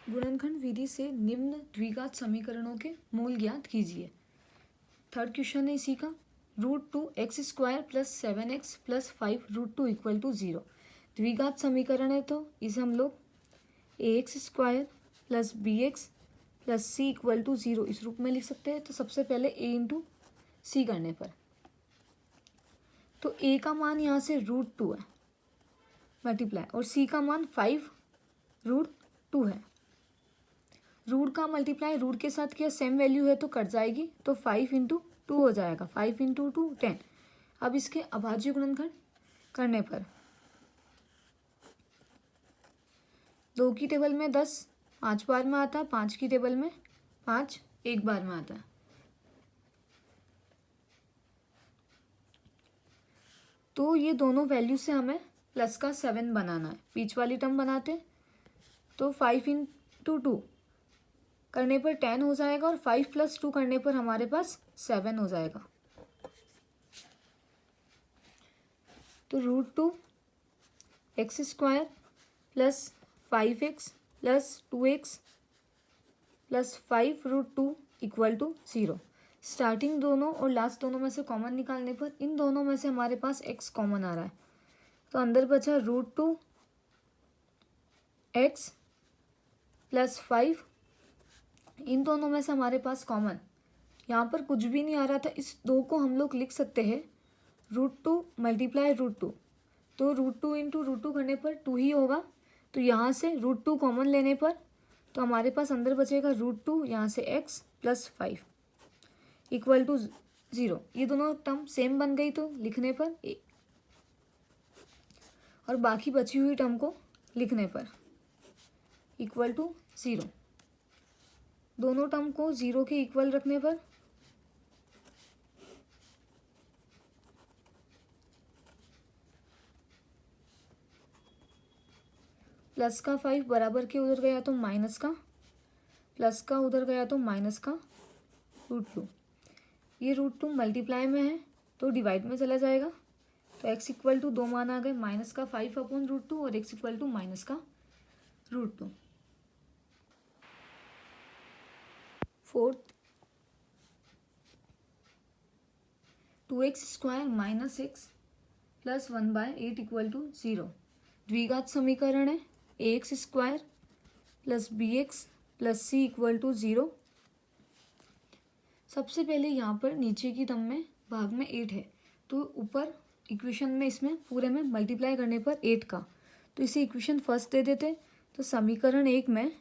गुणनखंड विधि से निम्न द्विघात समीकरणों के मूल ज्ञात कीजिए। थर्ड क्वेश्चन है इसी का। √2x² + 7x + 5 √2 = 0 द्विघात समीकरण है, तो इसे हम लोग ax² + bx + c = 0 इस रूप में लिख सकते हैं। तो सबसे पहले a × c करने पर तो a का मान यहाँ से √2 है मल्टीप्लाई, और c का मान 5√2 है। रूट का मल्टीप्लाई रूट के साथ किया, सेम वैल्यू है तो कट जाएगी, तो 5 × 2 हो जाएगा, 5 × 2 10। अब इसके अभाज्य गुणनखंड करने पर 2 की टेबल में 10 5 बार में आता है, 5 की टेबल में 5 1 बार में आता है। तो ये दोनों वैल्यू से हमें प्लस का 7 बनाना है। बीच वाली टर्म बनाते तो 5 × 2 करने पर 10 हो जाएगा, और 5 + 2 करने पर हमारे पास 7 हो जाएगा। तो √2x² + 5x + 2x + 5√2 = 0। स्टार्टिंग दोनों और लास्ट दोनों में से कॉमन निकालने पर इन दोनों में से हमारे पास x कॉमन आ रहा है, तो अंदर बचा √2x + 5। इन दोनों में से हमारे पास कॉमन यहाँ पर कुछ भी नहीं आ रहा था, इस 2 को हम लोग लिख सकते हैं √2 × √2। तो √2 × √2 करने पर 2 ही होगा, तो यहाँ से √2 कॉमन लेने पर तो हमारे पास अंदर बचेगा √2 यहाँ से x + 5 = 0। ये दोनों टर्म सेम बन गई तो लिखने पर और बाकी बची हुई टर्म को लिखने पर =0। दोनों टर्म को 0 के इक्वल रखने पर प्लस का 5 बराबर के उधर गया तो माइनस का, प्लस का उधर गया तो माइनस का √2। ये √2 मल्टीप्लाई में है तो डिवाइड में चला जाएगा, तो x = 2 मान आ गए, माइनस का 5/√2 और x = माइनस का √2। फोर्थ 2x² - x + 1/8 = 0 द्विघात समीकरण है। ax² + bx + c = 0। सबसे पहले यहाँ पर नीचे की टर्म में भाग में 8 है, तो ऊपर इक्वेशन में इसमें पूरे में मल्टीप्लाई करने पर 8 का, तो इसे इक्वेशन फर्स्ट दे देते। तो समीकरण 1 में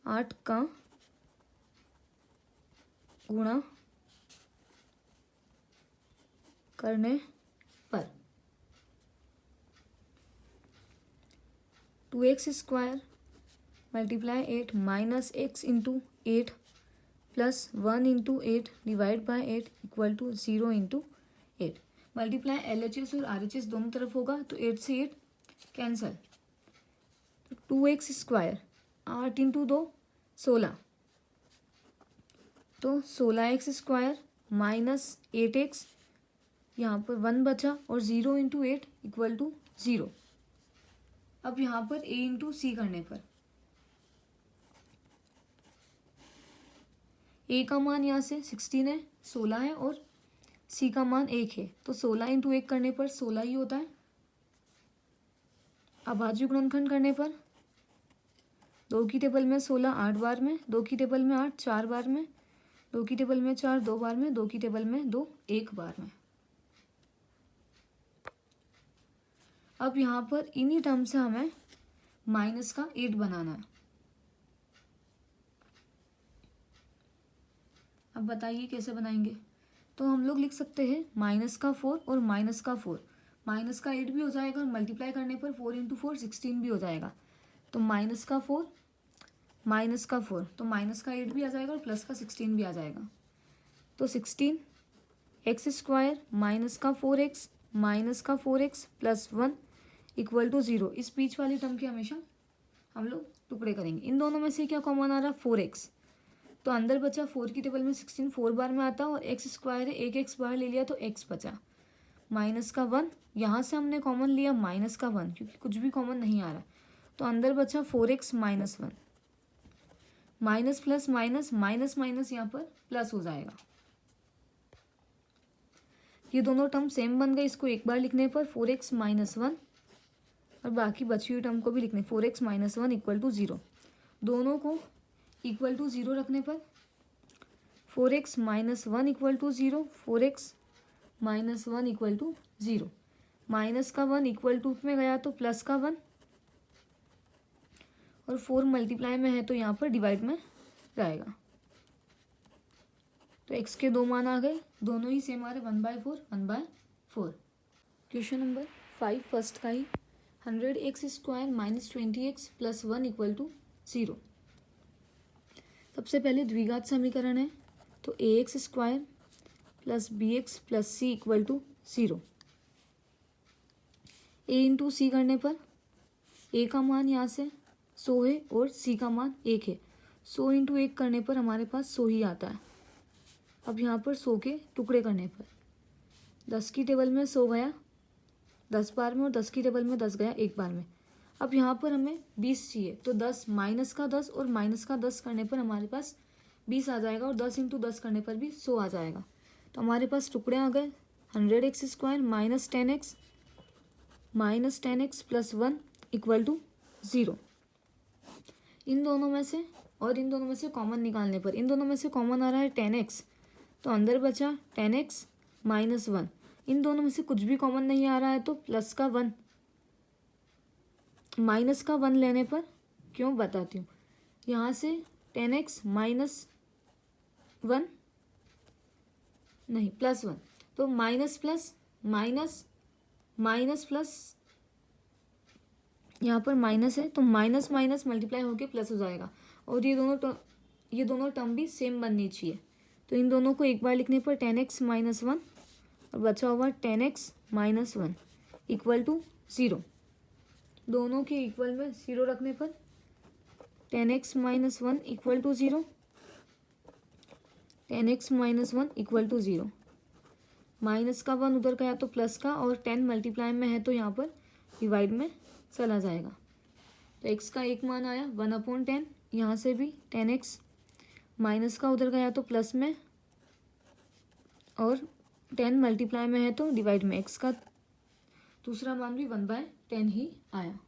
8 का गुणा करने पर 2x² × 8 - x × 8 + 1 × 8 /8 = 0 × 8। मल्टीप्लाई LHS और RHS दोनों तरफ होगा, तो 8 से 8 कैंसल। तो 2x², 8 × 2 16, तो 16x² - 8x, यहाँ पर 1 बचा, और 0 × 8 = 0। अब यहाँ पर a × c करने पर a का मान यहाँ से 16 है, 16 है, और c का मान 1 है, तो 16 × 1 करने पर 16 ही होता है। अभाज्य गुणनखंड करने पर 2 की टेबल में 16 8 बार में, 2 की टेबल में 8 4 बार में, 2 की टेबल में 4 2 बार में, 2 की टेबल में 2 1 बार में। अब यहाँ पर इन्हीं टर्म से हमें माइनस का 8 बनाना है। अब बताइए कैसे बनाएंगे। तो हम लोग लिख सकते हैं माइनस का 4 और माइनस का 4, माइनस का 8 भी हो जाएगा, और मल्टीप्लाई करने पर 4 × 4 16 भी हो जाएगा। तो माइनस का 4 माइनस का 4, तो माइनस का 8 भी आ जाएगा और प्लस का 16 भी आ जाएगा। तो 16 x² - का 4x - का 4x + 1 = 0। इस बीच वाली टर्म के हमेशा हम लोग टुकड़े करेंगे। इन दोनों में से क्या कॉमन आ रहा है, 4x, तो अंदर बचा 4 की टेबल में 16 4 बार में आता है, और x² है, एक x बाहर ले लिया तो x बचा, माइनस का 1, यहाँ से हमने कॉमन लिया माइनस का 1 क्योंकि कुछ भी कॉमन नहीं आ रहा, तो अंदर बचा 4x minus 1। Minus plus minus, minus minus यहाँ पर प्लस हो जाएगा। ये दोनों टर्म सेम बन गए, इसको एक बार लिखने पर 4x माइनस 1 और बाकी बची हुई टर्म को भी लिखने 4x माइनस 1 इक्वल टू 0। दोनों को इक्वल टू 0 रखने पर 4x minus 1 equal to 0, 4x minus 1 equal to 0। Minus का 1 इक्वल टू में गया तो प्लस का 1 और 4 मल्टीप्लाई में है तो यहाँ पर डिवाइड में जाएगा। तो x के 2 मान आ गए, दोनों ही सेम आ रहे 1/4 1/4। क्वेश्चन नंबर 5 फर्स्ट का ही 100x² minus 20x plus 1 equal to 0। सबसे पहले द्विघात समीकरण है तो ax² plus bx plus c equal to 0। a into C करने पर a का मान यहाँ से 100 है और c का मान 1 है। 100 इंटू 1 करने पर हमारे पास 100 ही आता है। अब यहाँ पर 100 के टुकड़े करने पर 10 की टेबल में 100 गया 10 बार में और 10 की टेबल में 10 गया एक बार में। अब यहाँ पर हमें 20 चाहिए तो 10 माइनस का 10 और माइनस का 10 करने पर हमारे पास 20 आ जाएगा और 10 इंटू 10 करने पर भी 100 आ जाएगा। तो हमारे पास टुकड़े आ गए 100x² minus 10x plus 1 equal to 0। इन दोनों में से और इन दोनों में से कॉमन निकालने पर इन दोनों में से कॉमन आ रहा है 10x, तो अंदर बचा 10x माइनस 1। इन दोनों में से कुछ भी कॉमन नहीं आ रहा है तो प्लस का 1 माइनस का 1 लेने पर क्यों बताती हूँ। यहाँ से 10x माइनस 1 नहीं प्लस 1, तो minus plus minus minus plus, यहाँ पर माइनस है तो माइनस माइनस मल्टीप्लाई होके प्लस हो जाएगा और ये दोनों टर्म भी सेम बननी चाहिए। तो इन दोनों को एक बार लिखने पर 10x माइनस 1 और बचा हुआ 10x माइनस 1 इक्वल टू 0। दोनों के इक्वल में 0 रखने पर 10x minus 1 equal to 0, 10x minus 1 equal to 0। Minus का 1 उधर गया तो प्लस का और 10 मल्टीप्लाई में है तो यहाँ पर डिवाइड में चला जाएगा। तो x का एक मान आया 1/10, यहाँ से भी 10x माइनस का उधर गया तो प्लस में और 10 मल्टीप्लाई में है तो डिवाइड में x का दूसरा मान भी 1/10 ही आया।